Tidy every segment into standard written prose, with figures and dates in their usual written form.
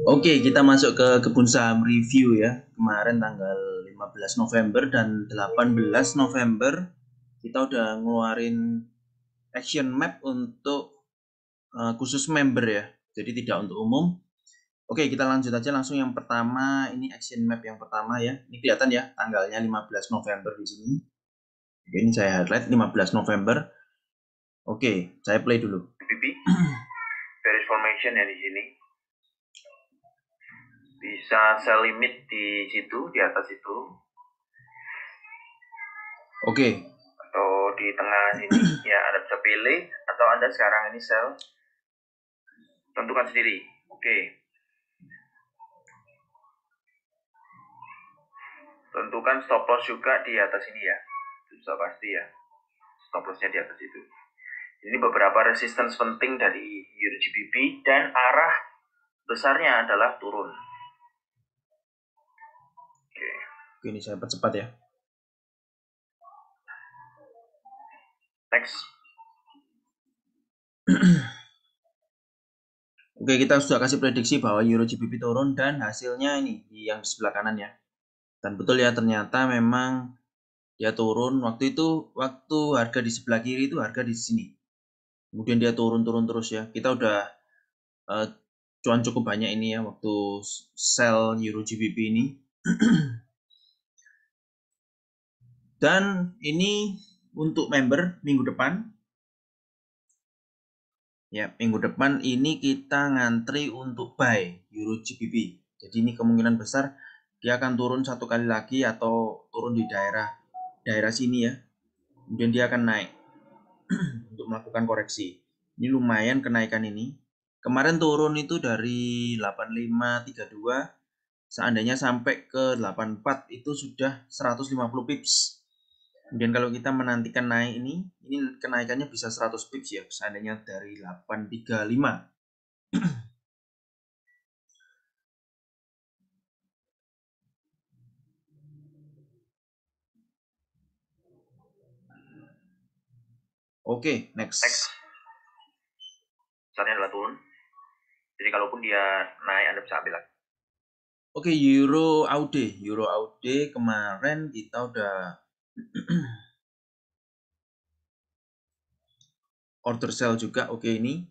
Oke, kita masuk ke kebun saham review ya. Kemarin tanggal 15 November dan 18 November kita udah ngeluarin action map untuk khusus member ya. Jadi tidak untuk umum. Oke, kita lanjut aja langsung yang pertama. Ini action map yang pertama ya. Ini kelihatan ya tanggalnya 15 November di sini. Oke, ini saya highlight 15 November. Oke, saya play dulu. Bearish formation ya di sini. Bisa sell limit di situ, di atas itu. Oke. Atau di tengah sini. Ya, Anda bisa pilih. Atau Anda sekarang ini sell. Tentukan sendiri. Oke. Tentukan stop loss juga di atas ini ya. Itu sudah pasti ya. Stop lossnya di atas itu. Ini beberapa resistance penting dari Euro GBP dan arah besarnya adalah turun. Oke. Ini saya percepat ya. Next. Oke, kita sudah kasih prediksi bahwa Euro GBP turun dan hasilnya ini yang di sebelah kanan ya. Dan betul ya, ternyata memang dia turun. Waktu itu, waktu harga di sebelah kiri itu harga di sini. Kemudian dia turun-turun terus ya. Kita udah cuan cukup banyak ini ya waktu sell Euro GBP ini. Dan ini untuk member minggu depan. Ya, minggu depan ini kita ngantri untuk buy Euro GBP. Jadi ini kemungkinan besar dia akan turun satu kali lagi atau turun di daerah sini ya. Kemudian dia akan naik untuk melakukan koreksi. Ini lumayan kenaikan ini. Kemarin turun itu dari 8532, seandainya sampai ke 84 itu sudah 150 pips. Kemudian kalau kita menantikan naik ini kenaikannya bisa 100 pips ya, seandainya dari 835. Oke, next. Saatnya adalah turun. Jadi kalaupun dia naik, Anda bisa ambil lagi. Oke, Euro AUD kemarin kita udah order sell juga. Oke, ini.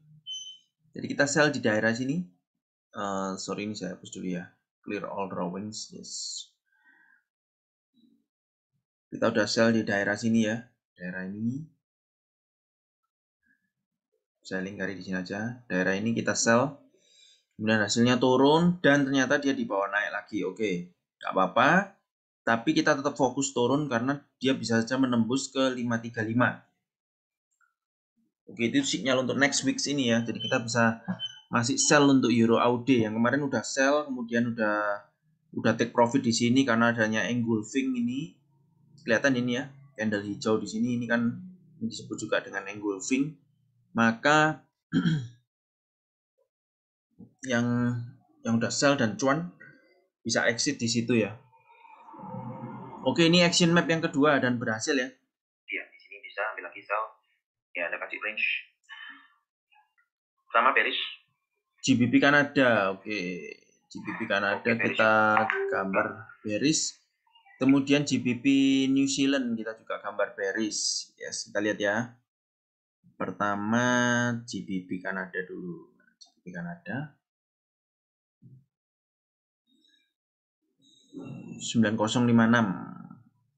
Jadi kita sell di daerah sini. Sorry, ini saya hapus dulu ya. Clear all drawings. Yes. Kita udah sell di daerah sini ya. Daerah ini. Saya lingkari di sini aja. Daerah ini kita sell. Kemudian hasilnya turun dan ternyata dia di bawah naik lagi. Oke, nggak apa-apa. Tapi kita tetap fokus turun karena dia bisa saja menembus ke 535. Oke, itu sinyal untuk next week ini ya. Jadi kita bisa masih sell untuk Euro AUD yang kemarin udah sell, kemudian udah take profit di sini karena adanya engulfing ini. Kelihatan ini ya, candle hijau di sini ini kan disebut juga dengan engulfing. Maka yang udah sell dan cuan bisa exit di situ ya. Oke, ini action map yang kedua dan berhasil ya. Iya, di sini bisa ambil lagi sell. Ya, Anda kasih range. Sama bearish. GBP Kanada, oke. GBP Kanada kita gambar bearish. Kemudian GBP New Zealand kita juga gambar bearish. Yes, kita lihat ya. Pertama GBP Kanada dulu. GBP Kanada 9056.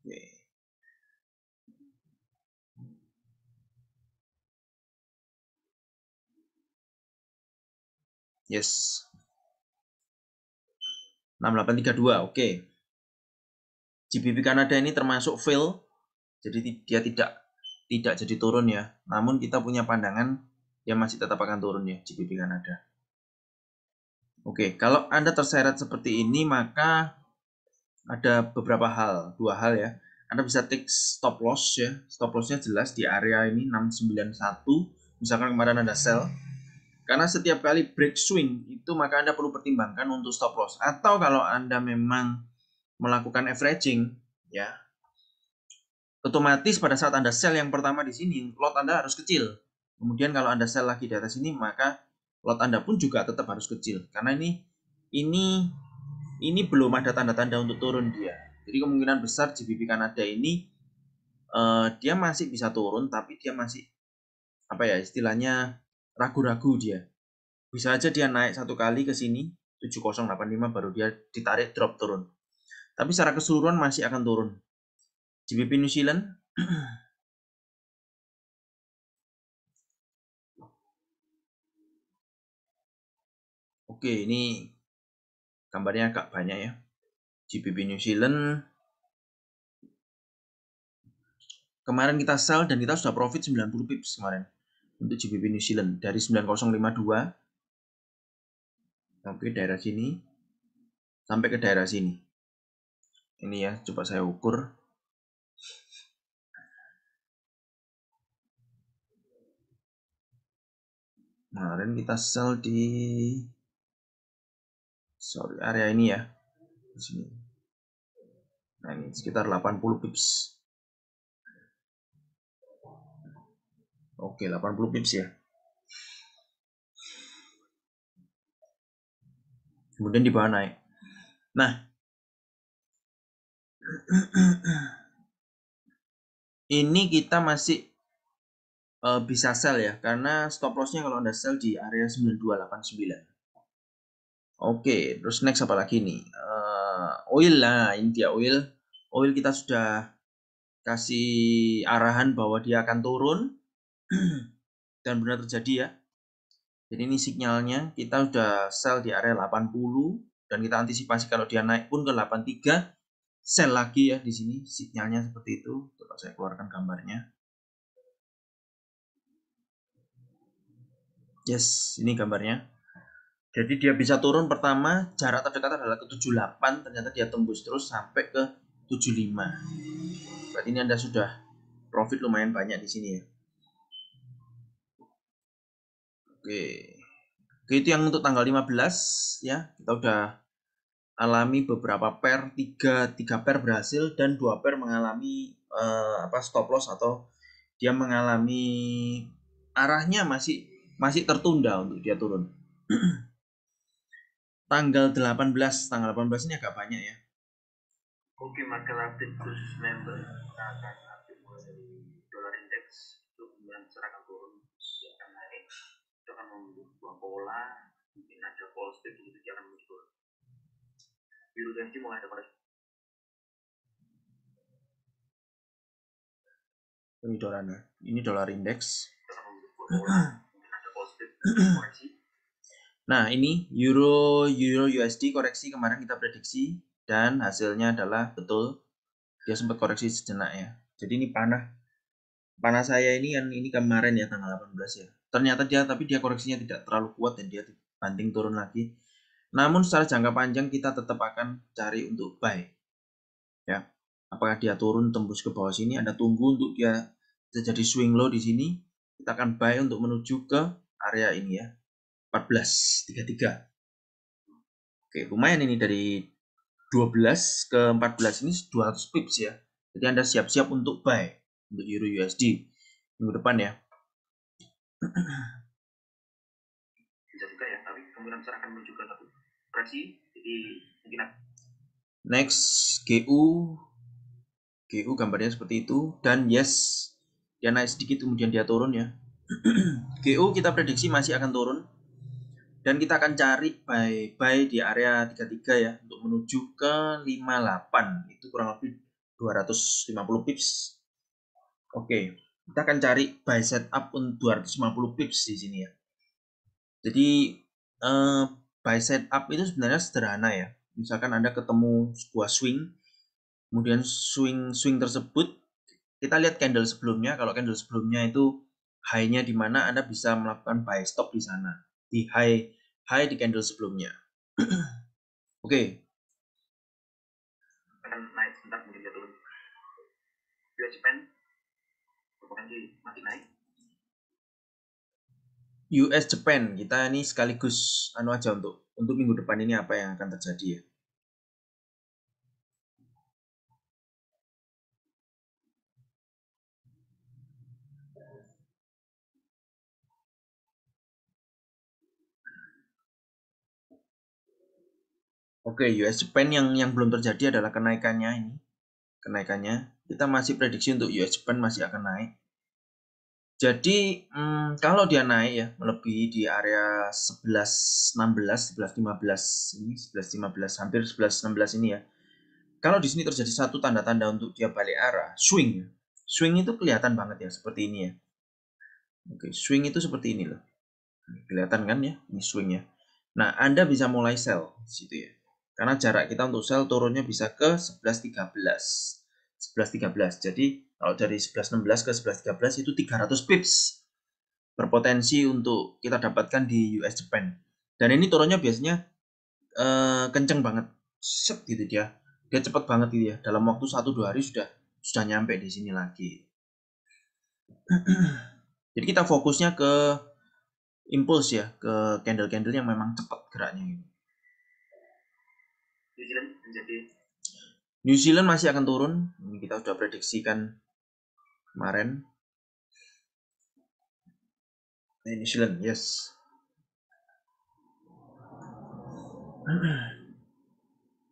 Oke. Yes. 6832. Oke. GBP Kanada ini termasuk fail. Jadi dia tidak jadi turun ya. Namun kita punya pandangan dia masih tetap akan turun ya GBP Kanada. Oke, kalau Anda terseret seperti ini maka ada beberapa hal, dua hal ya. Anda bisa take stop loss ya. Stop lossnya jelas di area ini 691. Misalkan kemarin Anda sell. Karena setiap kali break swing itu maka Anda perlu pertimbangkan untuk stop loss. Atau kalau Anda memang melakukan averaging ya, otomatis pada saat Anda sell yang pertama di sini, lot Anda harus kecil. Kemudian kalau Anda sell lagi di atas ini, maka lot Anda pun juga tetap harus kecil karena ini belum ada tanda-tanda untuk turun dia. Jadi kemungkinan besar GBP Kanada ini dia masih bisa turun, tapi dia masih apa ya istilahnya ragu-ragu dia. Bisa aja dia naik satu kali ke sini 7085 baru dia ditarik drop turun. Tapi secara keseluruhan masih akan turun. GBP New Zealand oke, ini gambarnya agak banyak ya. GBP New Zealand kemarin kita sell dan kita sudah profit 90 pips kemarin untuk GBP New Zealand dari 9052 sampai daerah sini sampai ke daerah sini. Ini ya, coba saya ukur. Kemarin kita sell di area ini ya. Di sini. Nah, ini sekitar 80 pips. Oke, 80 pips ya. Kemudian di bawah naik. Nah, ini kita masih bisa sell ya, karena stop lossnya kalau Anda sell di area 9289. Oke, terus next apa lagi nih? Oil lah, ini dia oil. Oil kita sudah kasih arahan bahwa dia akan turun dan benar terjadi ya. Jadi ini sinyalnya kita sudah sell di area 80 dan kita antisipasi kalau dia naik pun ke 83 sell lagi ya di sini sinyalnya seperti itu. Coba saya keluarkan gambarnya. Yes, ini gambarnya. Jadi dia bisa turun pertama jarak terdekat adalah ke 78, ternyata dia tembus terus sampai ke 75. Berarti ini Anda sudah profit lumayan banyak di sini ya. Oke. Oke, itu yang untuk tanggal 15 ya. Kita udah alami beberapa pair, 3 pair berhasil dan 2 pair mengalami stop loss atau dia mengalami arahnya masih tertunda untuk dia turun. tanggal 18 ini agak banyak ya. Oke, market update khusus member kita akan update mulai dari dolar index itu kemudian akan turun, dia akan naik, itu akan membentuk sebuah pola, mungkin ada false step itu dia akan muncul. Euro USD mulai ada koreksi. Ini dolar indeks. Nah, ini euro USD koreksi kemarin kita prediksi dan hasilnya adalah betul dia sempat koreksi sejenak ya. Jadi ini panah saya ini kemarin ya tanggal 18 ya. Ternyata dia koreksinya tidak terlalu kuat dan dia banting turun lagi. Namun secara jangka panjang kita tetap akan cari untuk buy. Ya. Apakah dia turun tembus ke bawah sini, Anda tunggu untuk dia terjadi swing low di sini. Kita akan buy untuk menuju ke area ini ya. 14.33. Oke, lumayan ini dari 12 ke 14 ini 200 pips ya. Jadi Anda siap-siap untuk buy untuk Euro USD minggu depan ya. Bisa juga ya, tapi kemungkinan besar akan menuju ke satu koreksi. Jadi mungkin next GU gambarnya seperti itu dan yes dia naik sedikit kemudian dia turun ya. GU kita prediksi masih akan turun dan kita akan cari buy di area 33 ya untuk menuju ke 58 itu kurang lebih 250 pips. Oke, kita akan cari buy setup untuk 250 pips di sini ya. Jadi buy setup itu sebenarnya sederhana ya. Misalkan Anda ketemu sebuah swing, kemudian swing tersebut kita lihat candle sebelumnya. Kalau candle sebelumnya itu high-nya di mana, Anda bisa melakukan buy stop di sana di high di candle sebelumnya. Oke. akan naik sebentar kemudian dia turun. US Japan berpotensi masih naik. US Japan kita ini sekaligus aja untuk minggu depan ini apa yang akan terjadi ya. Oke, US Japan yang belum terjadi adalah kenaikannya ini. Kenaikannya kita masih prediksi untuk US Japan masih akan naik. Jadi kalau dia naik ya melebihi di area 11.16, 11.15 ini 11.15 hampir 11.16 ini ya. Kalau di sini terjadi satu tanda-tanda untuk dia balik arah, swing ya. Swing itu kelihatan banget ya seperti ini ya. Oke, swing itu seperti ini loh. Kelihatan kan ya, ini swingnya. Nah, Anda bisa mulai sell situ ya. Karena jarak kita untuk sell turunnya bisa ke 11.13. 11.13. Jadi kalau dari 11.16 ke 11.13 itu 300 pips berpotensi untuk kita dapatkan di US Japan. Dan ini turunnya biasanya kenceng banget. Set gitu dia. Dia cepat banget gitu ya. Dalam waktu 1-2 hari sudah nyampe di sini lagi. Jadi kita fokusnya ke impuls ya, ke candle-candle yang memang cepat geraknya gitu. New Zealand masih akan turun. Ini kita sudah prediksikan kemarin. New Zealand, yes.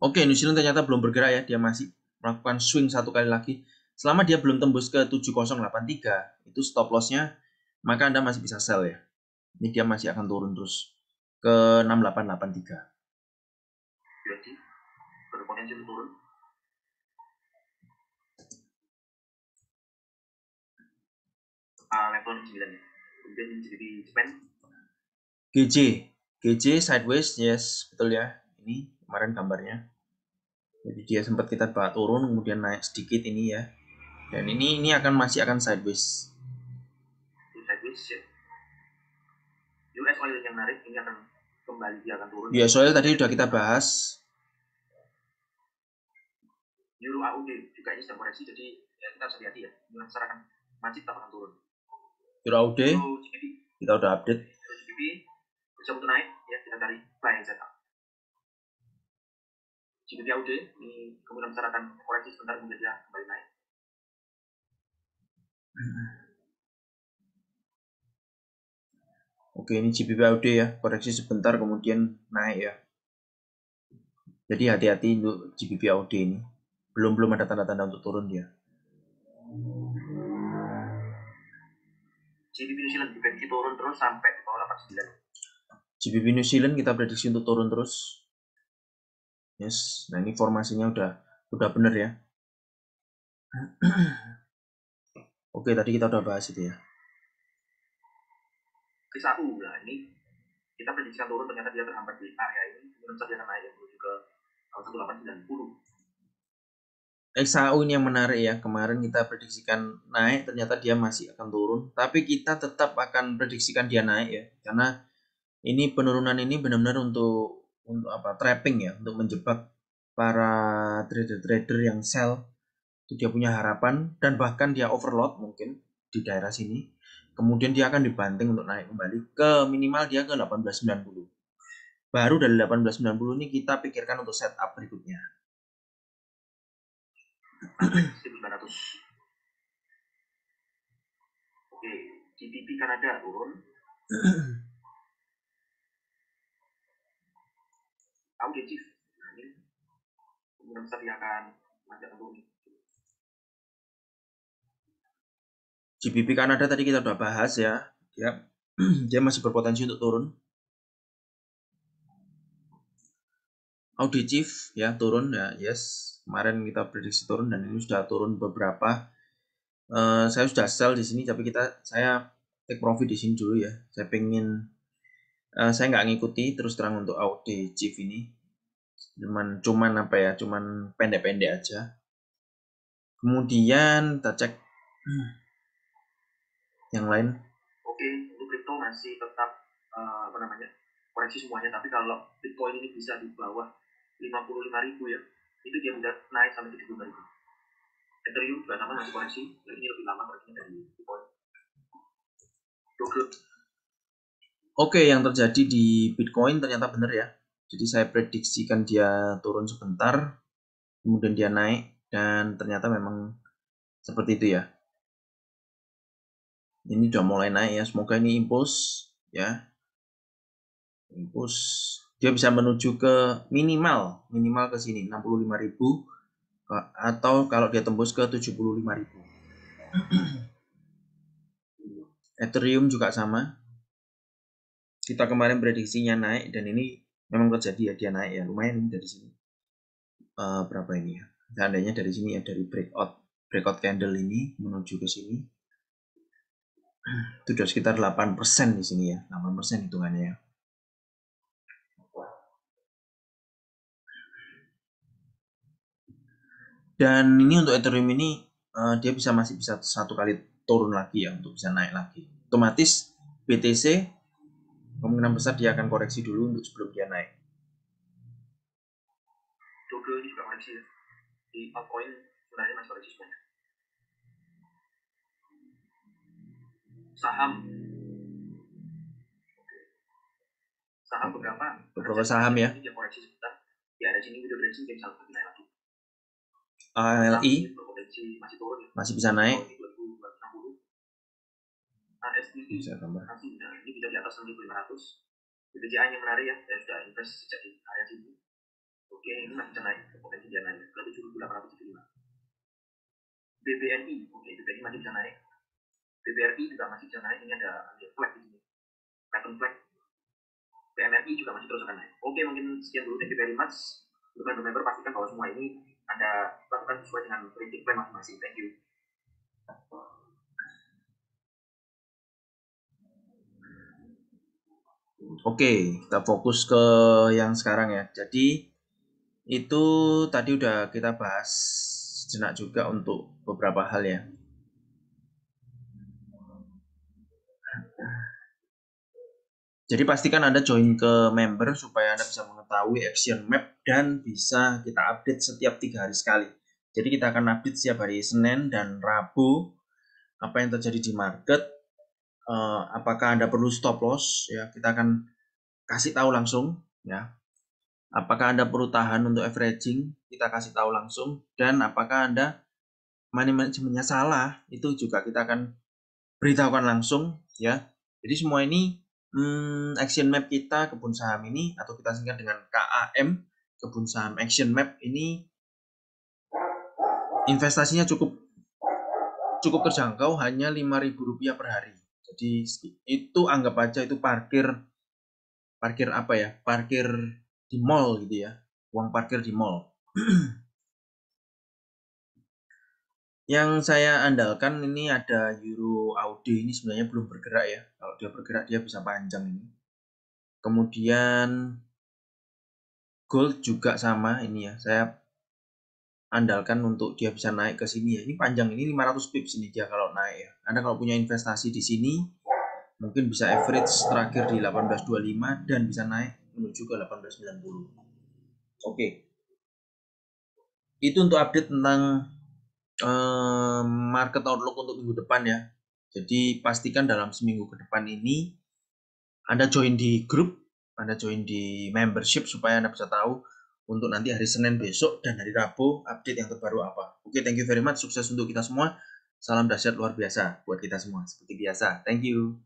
Oke, New Zealand ternyata belum bergerak ya. Dia masih melakukan swing satu kali lagi. Selama dia belum tembus ke 7083, itu stop loss-nya, maka Anda masih bisa sell ya. Ini dia masih akan turun terus ke 6883. Berarti berpotensi untuk turun. Level 9 ya. Kemudian jadi Japan. GJ sideways, yes, betul ya. Ini kemarin gambarnya. Jadi dia sempat kita bawa turun, kemudian naik sedikit ini ya. Dan ini masih akan sideways. Sideways ya. US oil yang menarik ini akan kembali dia akan turun. US oil tadi sudah kita bahas. Euro AUD juga ini sedang koreksi, jadi ya, kita harus hati-hati ya. Masyarakat masih tetap akan turun. Euro AUD kita udah update. Euro GBP bisa untuk naik ya, kita cari buy and setup. GBP AUD ini kemudian masyarakat koreksi sebentar kemudian dia kembali naik. Oke, ini GBP AUD ya, koreksi sebentar kemudian naik ya. Jadi hati-hati untuk GBP AUD ini. Belum ada tanda-tanda untuk turun dia. GBP New Zealand diprediksi turun terus sampai di bawah 89. GBP New Zealand kita prediksi untuk turun terus. Yes, nah ini formasinya udah bener ya. Oke, tadi kita udah bahas itu ya. XAU lah ini kita prediksikan turun, ternyata dia terhambat di area ini, kemudian saja akan naik menuju ke 1890. XAU ini yang menarik ya. Kemarin kita prediksikan naik, ternyata dia masih akan turun. Tapi kita tetap akan prediksikan dia naik ya, karena ini penurunan ini benar-benar untuk apa? Trapping ya, untuk menjebak para trader-trader yang sell. Dia punya harapan dan bahkan dia overload mungkin di daerah sini. Kemudian dia akan dibanting untuk naik kembali ke minimal dia ke 1890. Baru dari 1890 ini kita pikirkan untuk setup berikutnya. 1900. Oke, GBP Kanada turun. Oke, Chief. Nah, ini kemudian besar dia akan masih akan turun. GBP Kanada tadi kita udah bahas ya. Dia masih berpotensi untuk turun. Audi Chief ya turun ya, yes. Kemarin kita prediksi turun dan ini sudah turun beberapa. Saya sudah sell di sini, tapi saya take profit di sini dulu ya. Saya nggak ngikuti terus terang untuk Audi Chief ini. Cuman apa ya? Cuman pendek-pendek aja. Kemudian kita cek yang lain. Oke, untuk crypto masih tetap koreksi semuanya, tapi kalau Bitcoin ini bisa di bawah 55.000 ya, itu dia udah naik sampai 75.000. Ethereum juga sama masih koreksi, dan ini lebih lama koreksinya dari Bitcoin. Oke, yang terjadi di Bitcoin ternyata benar ya. Jadi saya prediksikan dia turun sebentar, kemudian dia naik, dan ternyata memang seperti itu ya. Ini udah mulai naik ya, semoga ini impuls ya. Impuls dia bisa menuju ke minimal ke sini 65.000 atau kalau dia tembus ke 75.000. Ethereum juga sama. Kita kemarin prediksinya naik dan ini memang terjadi ya, dia naik ya lumayan ini dari sini. Berapa ini ya? Seandainya dari sini ya, dari breakout candle ini menuju ke sini. Itu sudah sekitar 8% di sini ya, 8% hitungannya ya. Dan ini untuk Ethereum ini dia masih bisa satu kali turun lagi ya untuk bisa naik lagi. Otomatis BTC kemungkinan besar dia akan koreksi dulu untuk sebelum dia naik. Doge ini juga koreksi ya. Di altcoin sebenarnya masih koreksi semuanya. Saham beberapa saham ya. Dia koreksi sebentar. Ya ada sini video koreksi dia bisa lebih naik lagi. ALI masih turun ya. Masih bisa naik. ASDI bisa tambah. Ini bisa di atas 1.500. BBCA yang menarik ya, saya sudah invest sejak di area sini. Oke, ini masih bisa naik, potensi dia naik ke 7.875. BBNI, oke, BBNI masih bisa naik. BBRI juga masih bisa naik, ini ada flag di sini, pattern flag. BMRI juga masih terus akan naik. Oke, mungkin sekian dulu, thank you very much. Untuk member pastikan bahwa semua ini Anda lakukan sesuai dengan prediksi plan masing-masing. Thank you. Oke, kita fokus ke yang sekarang ya. Jadi itu tadi udah kita bahas sejenak juga untuk beberapa hal ya. Jadi pastikan Anda join ke member supaya Anda bisa mengetahui action map dan bisa kita update setiap 3 hari sekali. Jadi kita akan update setiap hari Senin dan Rabu apa yang terjadi di market. Apakah Anda perlu stop loss ya, kita akan kasih tahu langsung ya. Apakah Anda perlu tahan untuk averaging, kita kasih tahu langsung. Dan apakah Anda money managementnya salah, itu juga kita akan beritahukan langsung ya. Jadi semua ini action map kita kebun saham ini, atau kita singkat dengan KAM, kebun saham action map ini, investasinya cukup terjangkau, hanya Rp5.000 per hari. Jadi itu anggap aja itu parkir apa ya, parkir di mall gitu ya, uang parkir di mall. Yang saya andalkan ini ada Euro AUD, ini sebenarnya belum bergerak ya. Kalau dia bergerak dia bisa panjang ini. Kemudian gold juga sama ini ya. Saya andalkan untuk dia bisa naik ke sini ya. Ini panjang, ini 500 pips ini dia kalau naik ya. Anda kalau punya investasi di sini mungkin bisa average terakhir di 1825 dan bisa naik menuju ke 1890. Oke. Itu untuk update tentang market outlook untuk minggu depan ya. Jadi pastikan dalam seminggu ke depan ini Anda join di grup, Anda join di membership supaya Anda bisa tahu untuk nanti hari Senin besok dan hari Rabu update yang terbaru apa. Oke, thank you very much. Sukses untuk kita semua. Salam dahsyat luar biasa buat kita semua seperti biasa. Thank you.